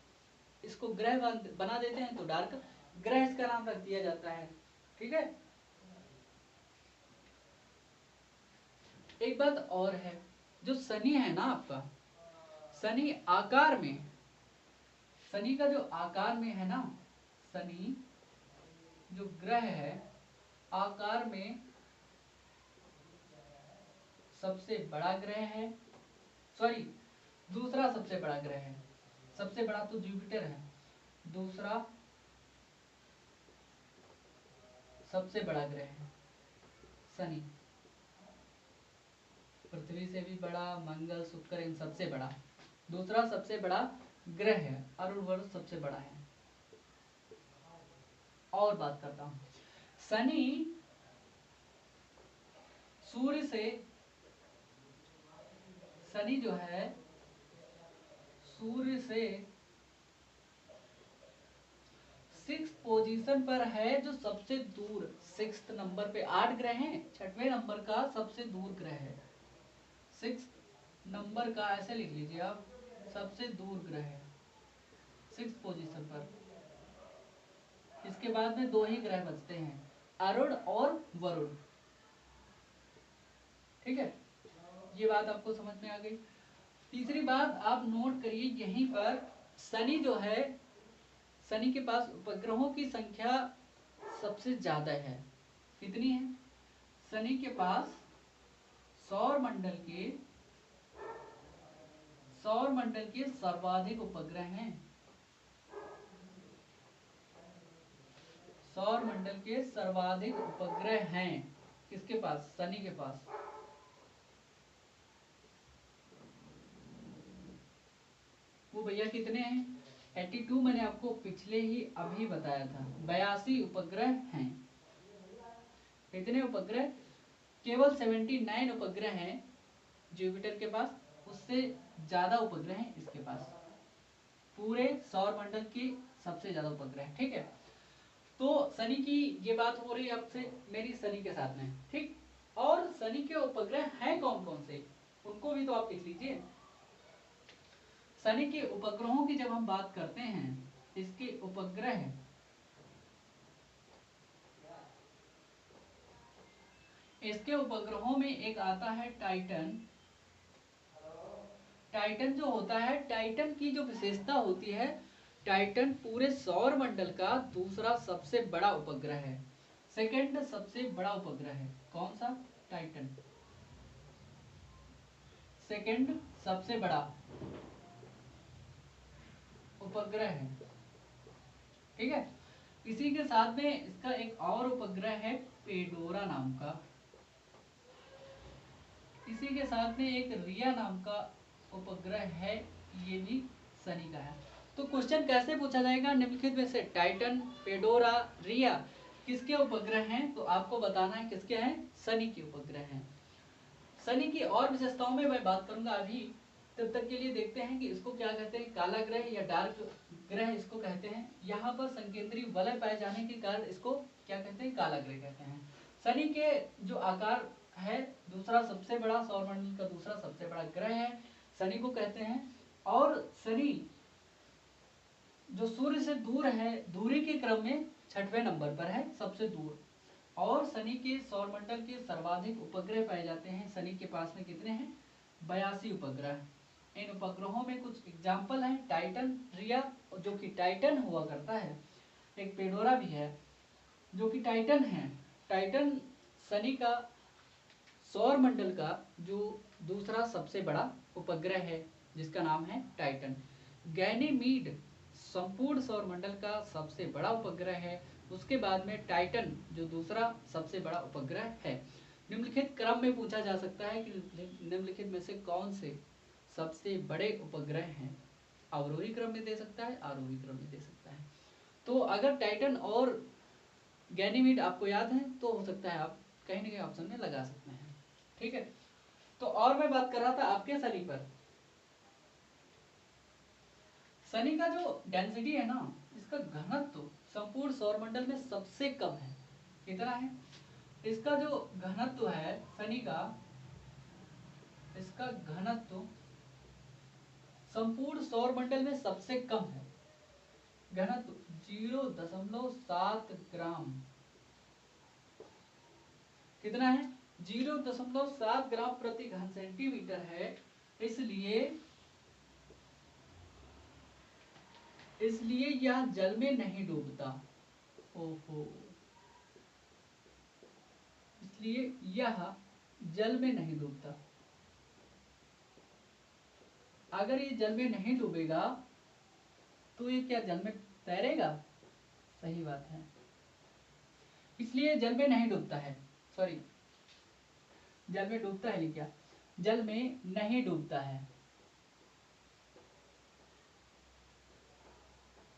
इसको ग्रह बना देते हैं तो डार्क ग्रह इसका नाम रख दिया जाता है। ठीक है, एक बात और है, जो शनि है ना आपका, शनि आकार में, शनि का जो आकार में है ना, शनि जो ग्रह है आकार में सबसे बड़ा ग्रह है, सॉरी दूसरा सबसे बड़ा ग्रह है। सबसे बड़ा तो जुपिटर है, दूसरा सबसे बड़ा ग्रह है शनि। पृथ्वी से भी बड़ा, मंगल, शुक्र, इन सबसे बड़ा दूसरा सबसे बड़ा ग्रह है। अरुण वर्ष सबसे बड़ा है। और बात करता हूं, शनि सूर्य से, शनि जो है सूर्य से 6 पोजीशन पर है, जो सबसे दूर 6th नंबर पे। 8 ग्रह हैं, 6वें नंबर का सबसे दूर ग्रह है। 6 नंबर का ऐसे लिख लीजिए आप, सबसे दूर ग्रह है 6 पोजीशन पर। इसके बाद में 2 ही ग्रह बचते हैं, अरुण और वरुण। ठीक है, ये बात आपको समझ में आ गई। तीसरी बात आप नोट करिए यहीं पर, शनि जो है, शनि के पास उपग्रहों की संख्या सबसे ज्यादा है। कितनी है? शनि के पास सौर मंडल के सर्वाधिक उपग्रह हैं। सौर मंडल के सर्वाधिक उपग्रह हैं किसके पास? शनि के पास। वो भैया कितने हैं? 82 मैंने आपको पिछले ही अभी बताया था। 82 उपग्रह हैं। कितने उपग्रह? केवल 79 उपग्रह हैं जुपिटर के पास, उससे ज्यादा उपग्रह हैं इसके पास। पूरे सौर मंडल की सबसे ज्यादा उपग्रह। ठीक है, तो शनि की ये बात हो रही है आपसे मेरी शनि के साथ में। ठीक, और शनि के उपग्रह हैं कौन कौन से, उनको भी तो आप लिख लीजिए। शनि के उपग्रहों की जब हम बात करते हैं, इसके उपग्रह, इसके उपग्रहों में एक आता है टाइटन। टाइटन जो होता है, टाइटन की जो विशेषता होती है, टाइटन पूरे सौर मंडल का दूसरा सबसे बड़ा उपग्रह है। सेकंड सबसे बड़ा उपग्रह है। कौन सा? टाइटन सेकंड सबसे बड़ा उपग्रह है। ठीक है, इसी के साथ में इसका एक और उपग्रह है पेडोरा नाम का। इसी के साथ में एक रिया नाम का उपग्रह है, ये भी शनि का है। तो क्वेश्चन कैसे पूछा जाएगा? निम्नलिखित में से टाइटन, पेडोरा, रिया किसके उपग्रह हैं? तो आपको बताना है किसके हैं? शनि के उपग्रह हैं। शनि की और विशेषताओं में मैं बात करूंगा अभी, तब तक के लिए देखते हैं कि इसको क्या कहते हैं, काला ग्रह या डार्क ग्रह इसको कहते हैं। यहाँ पर संकेंद्रीय वलय पाए जाने के कारण इसको क्या कहते हैं? काला ग्रह कहते हैं। शनि के जो आकार है, दूसरा सबसे बड़ा, सौरमंडल का दूसरा सबसे बड़ा ग्रह है, शनि को कहते हैं। और शनि जो सूर्य से दूर है, दूरी के क्रम में 6वें नंबर पर है, सबसे दूर। और शनि के सौरमंडल के सर्वाधिक उपग्रह पाए जाते हैं। शनि के पास में कितने हैं? 82 उपग्रह। इन उपग्रहों में कुछ एग्जाम्पल हैं, टाइटन, रिया जो कि टाइटन हुआ करता है, एक पेडोरा भी है जो कि टाइटन है। टाइटन शनि का सौर मंडल का जो दूसरा सबसे बड़ा उपग्रह है। जिसका नाम है टाइटन। गैनीमीड संपूर्ण सौर मंडल का सबसे बड़ा उपग्रह है। उसके बाद में टाइटन जो दूसरा सबसे बड़ा उपग्रह है। निम्नलिखित क्रम में पूछा जा सकता है कि निम्नलिखित में से कौन से सबसे बड़े उपग्रह हैं। अवरोही क्रम में दे सकता है, आरोही क्रम में दे सकता है। तो अगर टाइटन और गैनीमीड आपको याद है तो हो सकता है आप कहीं ना कहीं ऑप्शन में लगा सकते हैं। ठीक है, तो और मैं बात कर रहा था आपके शनि पर। शनि का जो डेंसिटी है ना, इसका घनत्व संपूर्ण सौरमंडल में सबसे कम है। कितना है इसका जो घनत्व है शनि का, इसका घनत्व संपूर्ण सौरमंडल में सबसे कम है। घनत्व 0.7 ग्राम। कितना है 0.7 ग्राम प्रति घन सेंटीमीटर है। इसलिए यह जल में नहीं डूबता। ओहो, इसलिए यह जल में नहीं डूबता। अगर ये जल में नहीं डूबेगा तो ये क्या जल में तैरेगा? सही बात है, इसलिए जल में नहीं डूबता है। सॉरी, जल में डूबता है क्या? जल में नहीं डूबता है।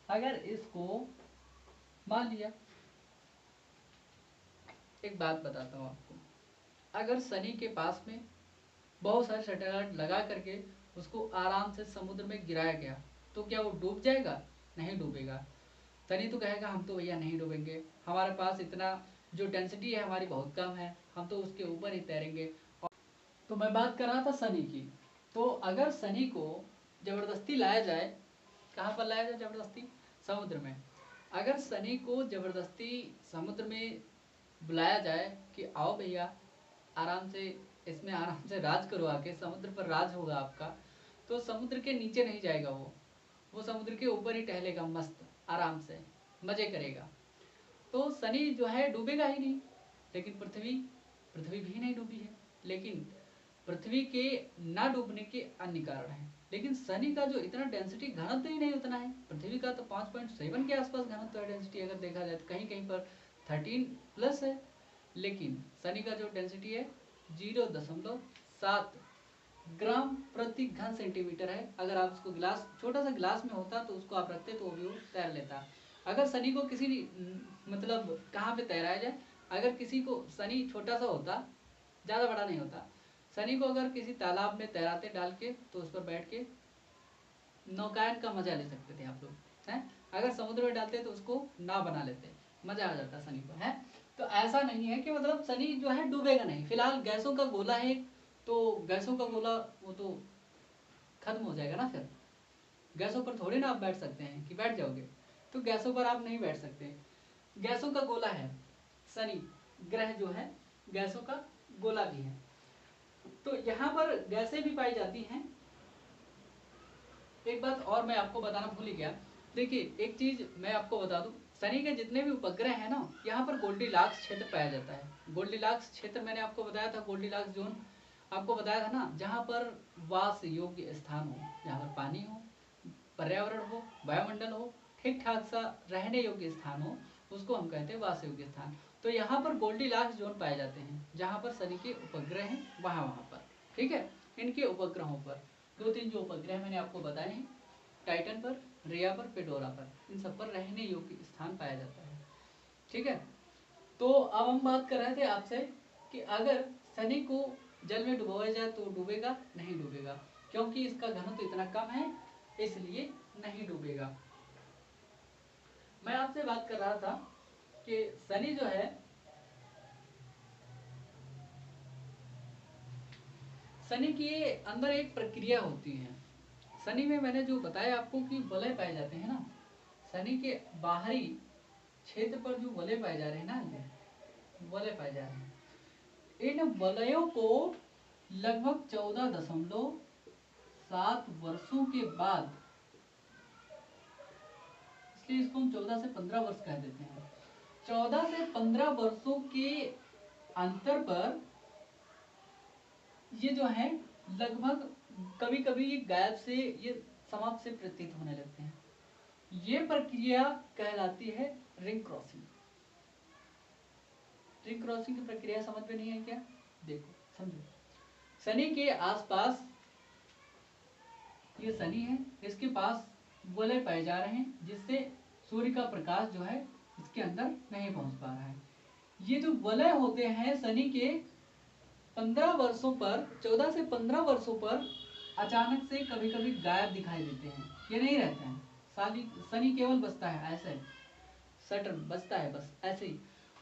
अगर इसको मान लिया, एक बात बताता हूँ आपको, अगर शनि के पास में बहुत सारे सैटेलाइट लगा करके उसको आराम से समुद्र में गिराया गया तो क्या वो डूब जाएगा? नहीं डूबेगा। शनि तो कहेगा हम तो भैया नहीं डूबेंगे, हमारे पास इतना जो डेंसिटी है हमारी बहुत कम है, हम तो उसके ऊपर ही तैरेंगे। तो मैं बात कर रहा था शनि की। तो अगर शनि को जबरदस्ती लाया जाए, कहाँ पर लाया जाए जबरदस्ती? समुद्र में। अगर शनि को जबरदस्ती समुद्र में बुलाया जाए कि आओ भैया आराम से इसमें आराम से राज करो, आके समुद्र पर राज होगा आपका, तो समुद्र के नीचे नहीं जाएगा वो समुद्र के ऊपर ही टहलेगा, मस्त आराम से मजे करेगा। तो शनि जो है डूबेगा ही नहीं। लेकिन पृथ्वी भी नहीं डूबी है। लेकिन पृथ्वी के ना डूबने के अन्य कारण हैं। लेकिन शनि का जो इतना डेंसिटी घनत्व ही नहीं उतना है। पृथ्वी का तो 5.7 के आसपास घनत्व है डेंसिटी, अगर देखा जाए तो कहीं कहीं पर 13+ है। लेकिन शनि का जो डेंसिटी है 0.7 ग्राम प्रति घन सेंटीमीटर है। अगर आप उसको गिलास, छोटा सा गिलास में होता तो उसको आप रखते तो वो तैर लेता। अगर शनि को किसी मतलब कहाँ पे तैराया जाए, अगर किसी को शनि छोटा सा होता, ज़्यादा बड़ा नहीं होता, शनि को अगर किसी तालाब में तैराते डाल के तो उस पर बैठ के नौकायन का मजा ले सकते थे आप लोग हैं। अगर समुद्र में डालते तो उसको नाव बना लेते, मजा आ जाता शनि को है। तो ऐसा नहीं है कि मतलब शनि जो है डूबेगा नहीं। फिलहाल गैसों का गोला है, तो गैसों का गोला वो तो खत्म हो जाएगा ना। फिर गैसों पर थोड़ी ना आप बैठ सकते हैं कि बैठ जाओगे, तो गैसों पर आप नहीं बैठ सकते। गैसों का गोला है शनि ग्रह, जो है गैसों का गोला भी है। तो यहाँ पर गैसें भी पाई जाती हैं। एक बात और मैं आपको बताना भूल ही गया। देखिए एक चीज मैं आपको बता दूं, शनि के जितने भी उपग्रह हैं ना, यहाँ पर गोल्डीलॉक्स क्षेत्र पाया जाता है। गोल्डीलॉक्स क्षेत्र मैंने आपको बताया था, गोल्डीलॉक्स जोन आपको बताया था ना, जहाँ पर वास योग्य स्थान हो, जहाँ पर पानी हो, पर्यावरण हो, वायुमंडल हो, ठीक ठाक सा रहने योग्य स्थान हो, उसको हम कहते हैं वास योग्य स्थान। तो यहाँ पर गोल्डीलॉक्स जोन पाए जाते हैं, जहाँ पर शनि के उपग्रह हैं वहाँ पर। ठीक है, इनके उपग्रहों पर 2-3 जो उपग्रह मैंने आपको बताए हैं, टाइटन पर, रिया पर, पेडोरा पर, इन सब पर रहने योग्य स्थान पाया जाता है। ठीक है, तो अब हम बात कर रहे थे आपसे कि अगर शनि को जल में डुबोया जाए तो डूबेगा? नहीं डूबेगा, क्योंकि इसका घनत्व तो इतना कम है, इसलिए नहीं डूबेगा। मैं आपसे बात कर रहा था कि शनि जो है, शनि के अंदर एक प्रक्रिया होती है। शनि में मैंने जो बताया आपको कि वलय पाए जाते हैं ना, शनि के बाहरी क्षेत्र पर जो वलय पाए जा रहे हैं ना, ये वलय पाए जा रहे हैं, इन वलयों को लगभग 14.7 वर्षों के बाद, इसलिए इसको हम 14 से 15 वर्ष कह देते हैं, 14 से 15 वर्षों के अंतर पर ये जो है लगभग कभी कभी ये गायब से, ये समाप्त से प्रतीत होने लगते हैं। ये प्रक्रिया कहलाती है रिंग क्रॉसिंग। रिंग क्रॉसिंग की प्रक्रिया समझ में नहीं है क्या? देखो समझो, शनि के आसपास, ये शनि है, इसके पास वलय पाए जा रहे हैं जिससे सूर्य का प्रकाश जो है इसके अंदर नहीं पहुंच पा रहा है। ये जो वलय होते हैं शनि के 15 वर्षों पर, 14 से 15 वर्षों पर अचानक से कभी कभी गायब दिखाई देते हैं। ये नहीं रहते हैं, शनि केवल बचता है ऐसे, सटर्न बचता है बस ऐसे ही।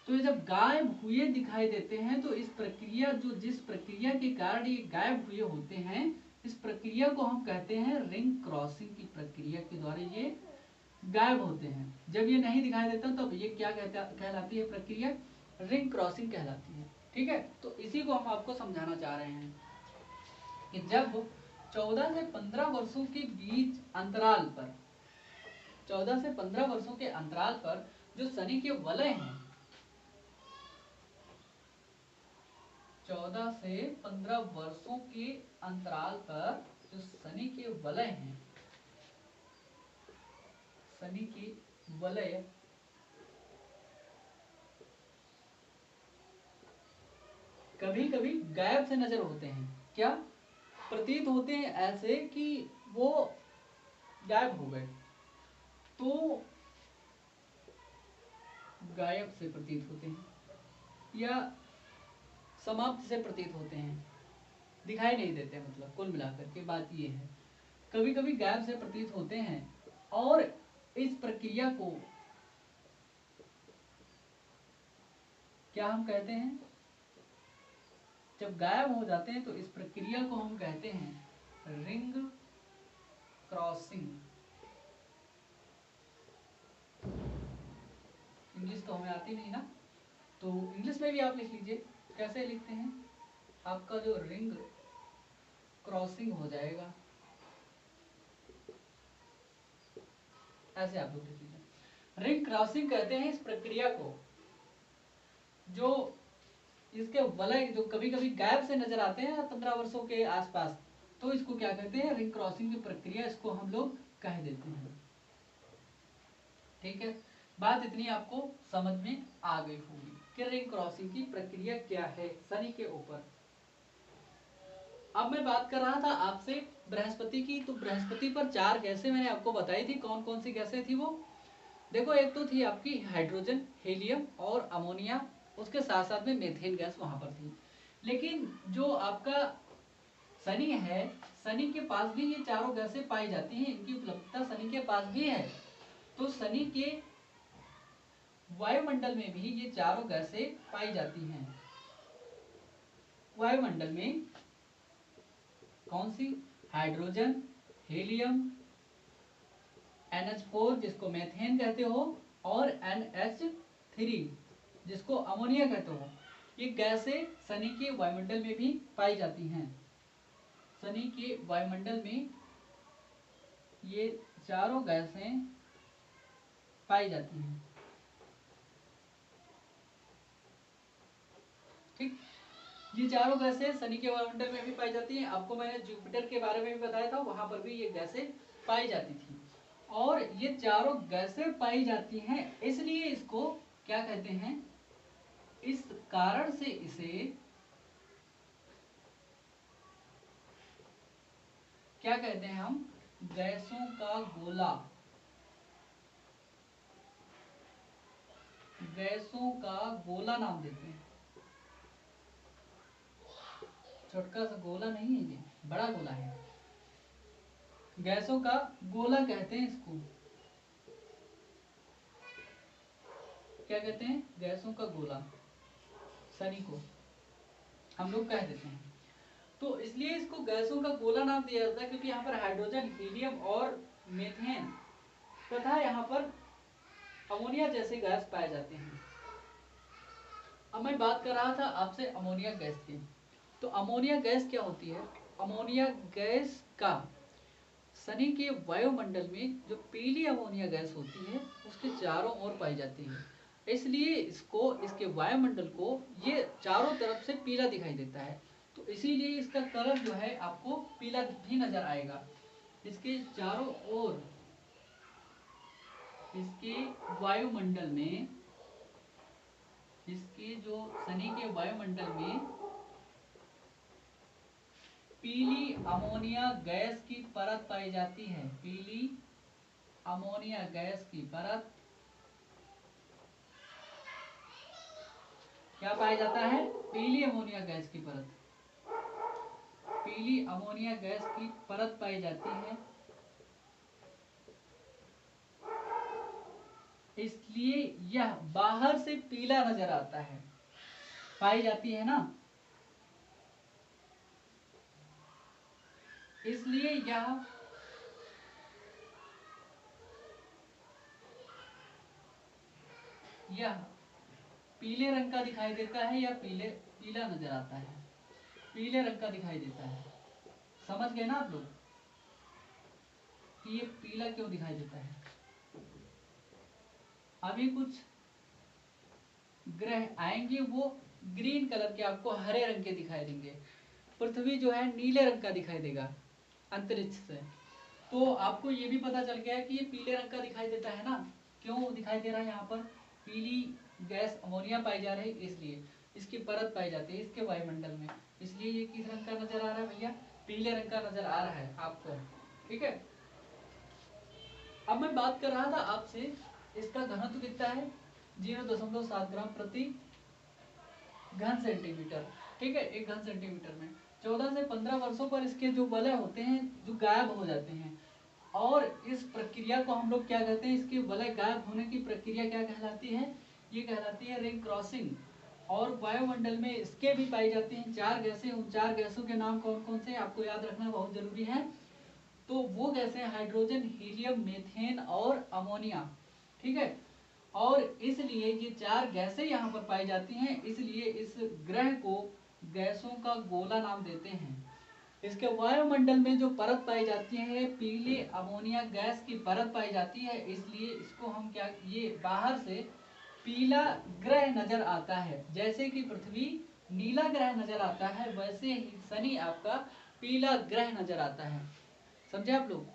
तो ये जब गायब हुए दिखाई देते हैं तो इस प्रक्रिया, जो जिस प्रक्रिया के कारण ये गायब हुए होते हैं, इस प्रक्रिया को हम कहते हैं रिंग क्रॉसिंग की प्रक्रिया के द्वारा ये गायब होते हैं। जब ये नहीं दिखाई देता तब तो ये क्या कहलाती है प्रक्रिया? रिंग क्रॉसिंग कहलाती है। ठीक है, तो इसी को हम आपको समझाना चाह रहे हैं कि जब 14 से 15 वर्षों के बीच अंतराल पर, 14 से 15 वर्षों के अंतराल पर जो शनि के वलय हैं, 14 से 15 वर्षों के अंतराल पर जो शनि के वलय हैं, शनि के वलय कभी कभी गायब से नजर होते हैं। क्या प्रतीत होते हैं? ऐसे कि वो गायब हो गए, तो गायब से प्रतीत होते हैं या समाप्त से प्रतीत होते हैं, दिखाई नहीं देते। मतलब कुल मिलाकर के बात ये है, कभी कभी गायब से प्रतीत होते हैं। और इस प्रक्रिया को क्या हम कहते हैं? जब गायब हो जाते हैं तो इस प्रक्रिया को हम कहते हैं रिंग क्रॉसिंग। इंग्लिश तो हमें आती नहीं ना, तो इंग्लिश में भी आप लिख लीजिए। कैसे लिखते हैं? आपका जो रिंग क्रॉसिंग हो जाएगा, ऐसे आप लोग लिख लीजिए। रिंग क्रॉसिंग कहते हैं इस प्रक्रिया को, जो इसके वलय जो कभी कभी गायब से नजर आते हैं 15 वर्षों के आसपास, तो इसको क्या कहते हैं? रिंग क्रॉसिंग की प्रक्रिया, इसको हम लोग कह देते हैं। ठीक है, बात इतनी आपको समझ में आ गई होगी कि रिंग क्रॉसिंग की प्रक्रिया क्या है शनि के ऊपर। अब मैं बात कर रहा था आपसे बृहस्पति की, तो बृहस्पति पर 4 गैसें मैंने आपको बताई थी। कौन कौन सी गैसें थी वो? देखो, एक तो थी आपकी हाइड्रोजन, हीलियम और अमोनिया, उसके साथ साथ में मेथेन गैस वहां पर थी। लेकिन जो आपका शनि है, शनि के पास भी ये चारों गैसें पाई जाती हैं, इनकी उपलब्धता शनि के पास भी है। तो शनि के वायुमंडल में भी ये चारों गैसें पाई जाती हैं। वायुमंडल में कौन सी? हाइड्रोजन, हीलियम, NH4 जिसको मेथेन कहते हो, और NH3 जिसको अमोनिया कहते हो, ये गैसें शनि के वायुमंडल में भी पाई जाती हैं। शनि के वायुमंडल में ये चारों गैसें पाई जाती हैं। ठीक, ये चारों गैसें शनि के वायुमंडल में भी पाई जाती हैं। आपको मैंने जुपिटर के बारे में भी बताया था, वहां पर भी ये गैसें पाई जाती थी। और ये चारों गैसें पाई जाती हैं, इसलिए इसको क्या कहते हैं? इस कारण से इसे क्या कहते हैं हम? गैसों का गोला, गैसों का गोला नाम देते हैं। छोटका सा गोला नहीं है, ये बड़ा गोला है। गैसों का गोला कहते हैं इसको। क्या कहते हैं? गैसों का गोला शनि को हम लोग कह देते हैं। तो इसलिए इसको गैसों का गोला नाम दिया जाता है, क्योंकि यहाँ पर हाइड्रोजन, हीलियम और मेथेन तथा यहाँ पर अमोनिया जैसे गैस पाए जाते हैं। अब मैं बात कर रहा था आपसे अमोनिया गैस की। तो अमोनिया गैस क्या होती है? अमोनिया गैस का शनि के वायुमंडल में जो पीली अमोनिया गैस होती है उसके चारों ओर पाई जाती है, इसलिए इसको, इसके वायुमंडल को ये चारों तरफ से पीला दिखाई देता है। तो इसीलिए इसका कलर जो है आपको पीला भी नजर आएगा। इसके चारों ओर इसके वायुमंडल में, इसके जो शनि के वायुमंडल में पीली अमोनिया गैस की परत पाई जाती है। पीली अमोनिया गैस की परत क्या पाया जाता है? पीली अमोनिया गैस की परत, पीली अमोनिया गैस की परत पाई जाती है। इसलिए यह बाहर से पीला नजर आता है। पाई जाती है ना, इसलिए यह पीले रंग का दिखाई देता है या पीला नजर आता है, पीले रंग का दिखाई देता है। समझ गए ना आप लोग कि ये पीला क्यों दिखाई देता है? अभी कुछ ग्रह आएंगे वो ग्रीन कलर के, आपको हरे रंग के दिखाई देंगे। पृथ्वी जो है नीले रंग का दिखाई देगा अंतरिक्ष से। तो आपको ये भी पता चल गया कि ये पीले रंग का दिखाई देता है ना। क्यों दिखाई दे रहा है? यहाँ पर पीली गैस अमोनिया पाई जा रही है, इसलिए इसकी परत पाई जाती है इसके वायुमंडल में, इसलिए ये किस रंग का नजर आ रहा है भैया? पीले रंग का नजर आ रहा है आपको। ठीक है, अब मैं बात कर रहा था आपसे, इसका घनत्व कितना है? 0.7 ग्राम प्रति घन सेंटीमीटर। ठीक है, एक घन सेंटीमीटर में 14 से 15 वर्षों पर इसके जो वलय होते हैं जो गायब हो जाते हैं। और इस प्रक्रिया को हम लोग क्या कहते हैं? इसके वलय गायब होने की प्रक्रिया क्या कहलाती है? ये कहलाती है रिंग क्रॉसिंग। और वायुमंडल में इसके भी पाई जाती हैं 4 गैसें। उन 4 गैसों के नाम कौन कौन से आपको याद रखना बहुत जरूरी है। तो वो गैसें हाइड्रोजन, हीलियम, मीथेन और अमोनिया। ठीक है, और इसलिए ये 4 गैसें यहाँ पर पाई जाती हैं, इसलिए इस ग्रह को गैसों का गोला नाम देते हैं। इसके वायुमंडल में जो परत पाई जाती है पीले अमोनिया गैस की परत पाई जाती है, इसलिए इसको हम क्या, ये बाहर से पीला ग्रह नजर आता है। जैसे कि पृथ्वी नीला ग्रह नजर आता है, वैसे ही शनि आपका पीला ग्रह नजर आता है। समझे आप लोग?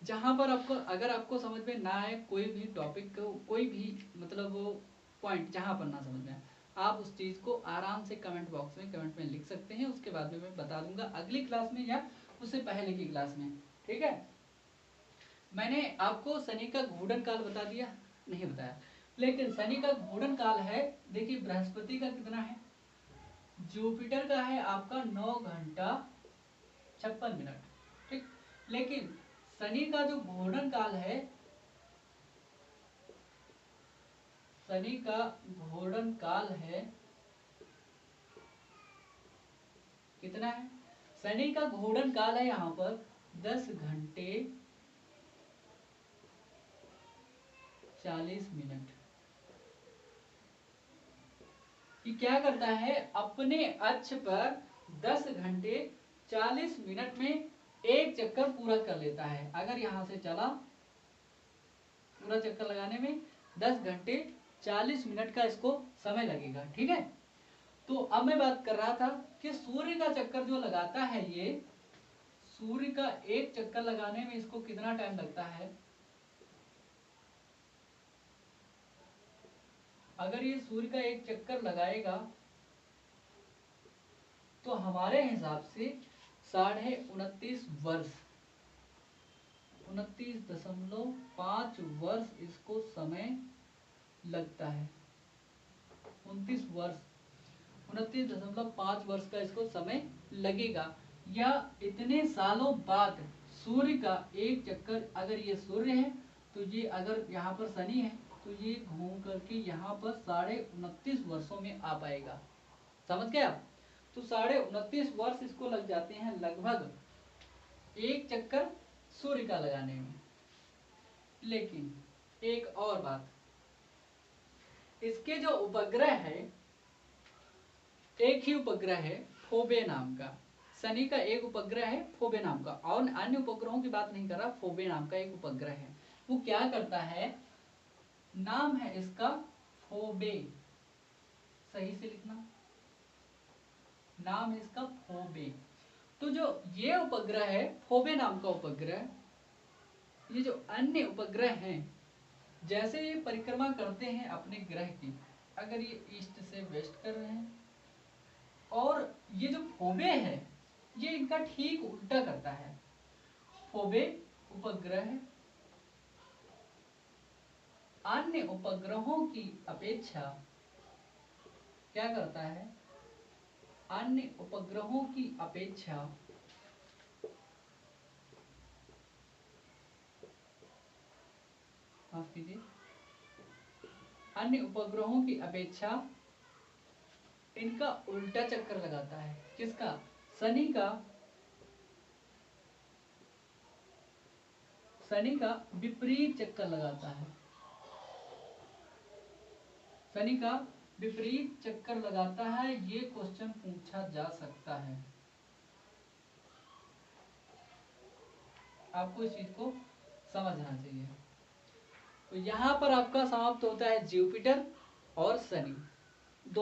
जहां पर आपको, अगर आपको समझ में ना आए कोई भी टॉपिक को, कोई भी मतलब पॉइंट जहां पर ना समझ में आए, आप उस चीज को आराम से कमेंट बॉक्स में कमेंट में लिख सकते हैं। उसके बाद में मैं बता दूंगा अगली क्लास में या उससे पहले की क्लास में। ठीक है, मैंने आपको शनि का घूर्णन काल बता दिया, नहीं बताया, लेकिन शनि का घूर्णन काल है, देखिए बृहस्पति का कितना है, जुपिटर का है आपका 9 घंटा 56 मिनट। ठीक, लेकिन शनि का जो घूर्णन काल है, शनि का घूर्णन काल है कितना है? शनि का घूर्णन काल है यहाँ पर 10 घंटे 40 मिनट। ये क्या करता है? अपने अक्ष पर 10 घंटे 40 मिनट में एक चक्कर पूरा कर लेता है। अगर यहां से चला, पूरा चक्कर लगाने में 10 घंटे 40 मिनट का इसको समय लगेगा। ठीक है, तो अब मैं बात कर रहा था कि सूर्य का चक्कर जो लगाता है, ये सूर्य का एक चक्कर लगाने में इसको कितना टाइम लगता है? अगर ये सूर्य का एक चक्कर लगाएगा तो हमारे हिसाब से 29.5 वर्ष, 29.5 वर्ष इसको समय लगता है। 29 वर्ष, 29.5 वर्ष का इसको समय लगेगा। या इतने सालों बाद सूर्य का एक चक्कर, अगर ये सूर्य है तो ये, अगर यहाँ पर शनि है तो ये घूम करके यहाँ पर 29.5 वर्षों में आ पाएगा। समझ गए आप? तो 29.5 वर्ष इसको लग जाते हैं लगभग एक चक्कर सूर्य का लगाने में। लेकिन एक और बात, इसके जो उपग्रह है, एक ही उपग्रह है फोबे नाम का। शनि का एक उपग्रह है फोबे नाम का, और अन्य उपग्रहों की बात नहीं कर रहा, फोबे नाम का एक उपग्रह है। वो क्या करता है? नाम है इसका फोबे, सही से लिखना, नाम है इसका फोबे। तो जो ये उपग्रह है फोबे नाम का उपग्रह, ये जो अन्य उपग्रह हैं जैसे ये परिक्रमा करते हैं अपने ग्रह की, अगर ये ईस्ट से वेस्ट कर रहे हैं, और ये जो फोबे है ये इनका ठीक उल्टा करता है। फोबे उपग्रह अन्य उपग्रहों की अपेक्षा क्या करता है, अन्य उपग्रहों की अपेक्षा माफ कीजिए, अन्य उपग्रहों की अपेक्षा इनका उल्टा चक्कर लगाता है। किसका? शनि का। शनि का विपरीत चक्कर लगाता है। शनि का विपरीत चक्कर लगाता है, ये क्वेश्चन पूछा जा सकता है। आपको इस चीज को समझना चाहिए। तो यहां पर आपका समाप्त होता है जुपिटर और शनि।